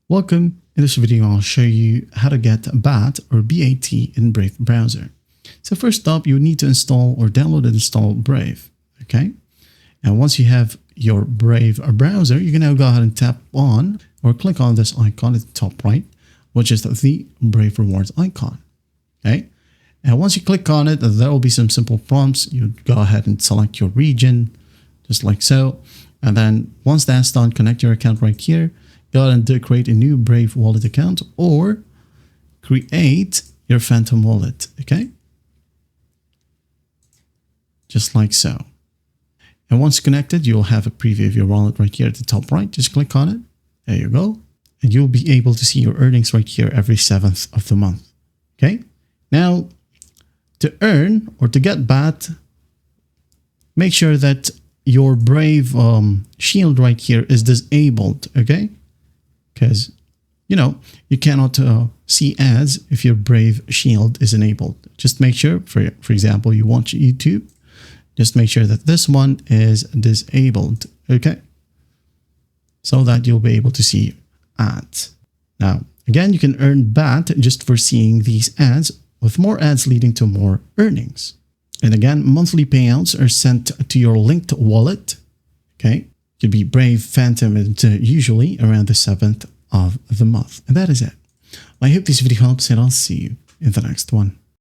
Welcome. In this video, I'll show you how to get BAT or BAT in Brave browser. So first up, you need to install or download and install Brave. Okay. And once you have your Brave browser, you can now go ahead and tap on or click on this icon at the top right, which is the Brave Rewards icon. Okay. And once you click on it, there will be some simple prompts. You go ahead and select your region, just like so. And then once that's done, connect your account right here. Go ahead and create a new Brave wallet account or create your Phantom wallet. Okay. Just like so. And once connected, you'll have a preview of your wallet right here at the top right. Just click on it. There you go. And you'll be able to see your earnings right here every 7th of the month. Okay. Now, to earn or to get BAT, make sure that your Brave shield right here is disabled. Okay. Because, you cannot see ads if your Brave shield is enabled. Just make sure, for example, you watch YouTube, just make sure that this one is disabled, okay? So that you'll be able to see ads. Now, again, you can earn BAT just for seeing these ads, with more ads leading to more earnings. And again, monthly payouts are sent to your linked wallet, okay? Could be Brave, Phantom, and usually around the 7th of the month. And that is it. I hope this video helps, and I'll see you in the next one.